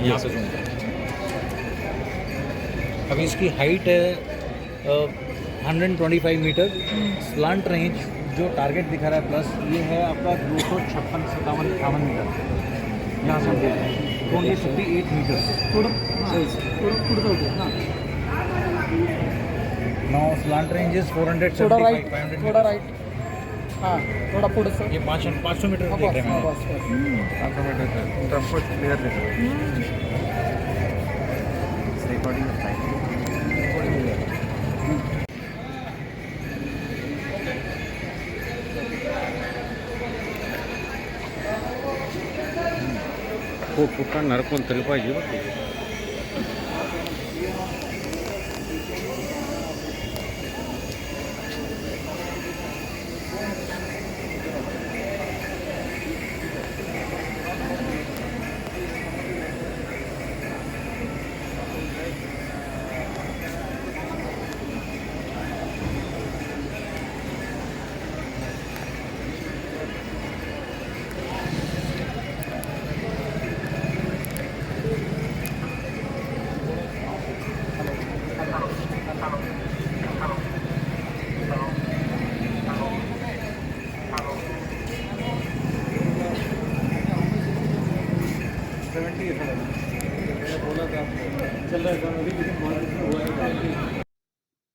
यहाँ पे जूम करें। अभी इसकी हाइट है 125 मीटर। स्लांट रेंज जो टारगेट दिखा रहा है प्लस ये है आपका 256-57-58 मीटर। यहाँ से हम देख रहे हैं 258 metres. Now slant range is 475 थोड़ा राइट 500 थोड़ा राइट हाँ थोड़ा पुढे सर ये 500 मीटर देख रहे हैं मैंने। 500 मीटर ट्रांसपोर्ट क्लियर दिख रहा है। रिकॉर्डिंग खूप पुकारणार कोणतरी पाहिजे बघ ते.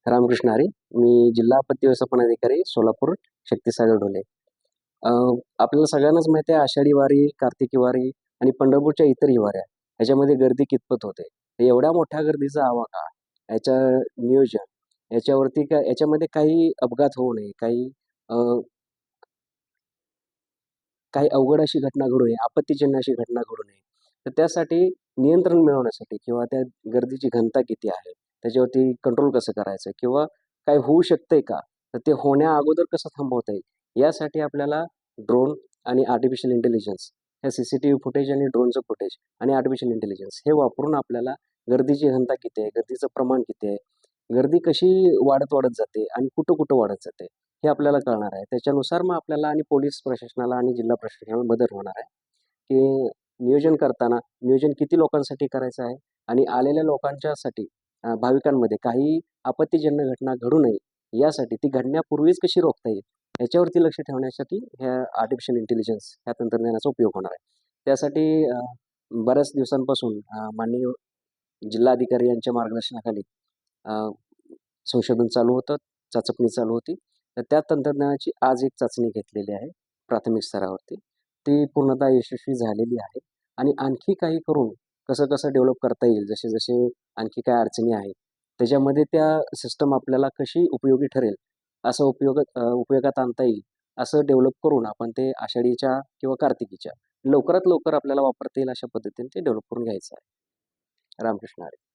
रामकृष्ण हरी. मी जिल्हा आपत्ती व्यवस्थापन अधिकारी सोलापूर शक्तिसागर डोले. आपल्याला सगळ्यांनाच माहिती आहे आषाढी वारी, कार्तिकी वारी आणि पंढरपूरच्या इतरही वाऱ्या ह्याच्यामध्ये गर्दी कितपत होते. एवढ्या मोठ्या गर्दीचा आवाका, याच्या नियोजन, याच्यावरती याच्यामध्ये काही अपघात होऊ नये, काही अवघड अशी घटना घडू नये, आपत्तीजन्य अशी घटना घडू नये. तर त्यासाठी नियंत्रण मिळवण्यासाठी किंवा त्या गर्दीची घनता किती आहे, त्याच्यावरती कंट्रोल कसं करायचं किंवा काय होऊ शकतंय का? तर ते होण्या अगोदर कसं थांबवता येईल, यासाठी आपल्याला ड्रोन आणि आर्टिफिशियल इंटेलिजन्स, ह्या सीसीटीव्ही फुटेज आणि ड्रोनचं फुटेज आणि आर्टिफिशियल इंटेलिजन्स हे वापरून आपल्याला गर्दीची घनता किती आहे, गर्दीचं प्रमाण किती आहे, गर्दी कशी वाढत जाते आणि कुठं वाढत जाते, हे आपल्याला कळणार आहे. त्याच्यानुसार मग आपल्याला आणि पोलीस प्रशासनाला आणि जिल्हा प्रशासनाला मदत होणार आहे, की नियोजन करताना नियोजन किती लोकांसाठी करायचं आहे आणि आलेल्या लोकांच्यासाठी भाविकांमध्ये काही आपत्तीजन्य घटना घडू नये, यासाठी ती घडण्यापूर्वीच कशी रोखता येईल, याच्यावरती लक्ष ठेवण्यासाठी ह्या आर्टिफिशियल इंटेलिजन्स ह्या तंत्रज्ञानाचा उपयोग होणार आहे. त्यासाठी बऱ्याच दिवसांपासून माननीय जिल्हाधिकारी यांच्या मार्गदर्शनाखाली संशोधन चालू होतं, चाचपणी चालू होती. तर त्या तंत्रज्ञानाची आज एक चाचणी घेतलेली आहे प्राथमिक स्तरावरती. ती पूर्णतः यशस्वी झालेली आहे आणि आणखी काही करून कसं डेव्हलप करता येईल, जसे आणखी काय अडचणी आहेत, त्याच्यामध्ये त्या सिस्टम आपल्याला कशी उपयोगी ठरेल, असं उपयोगात आणता येईल, असं डेव्हलप करून आपण ते आषाढीच्या किंवा कार्तिकीच्या लवकरात लवकर आपल्याला वापरता येईल अशा पद्धतीने ते डेव्हलप करून घ्यायचं आहे. रामकृष्ण हरी.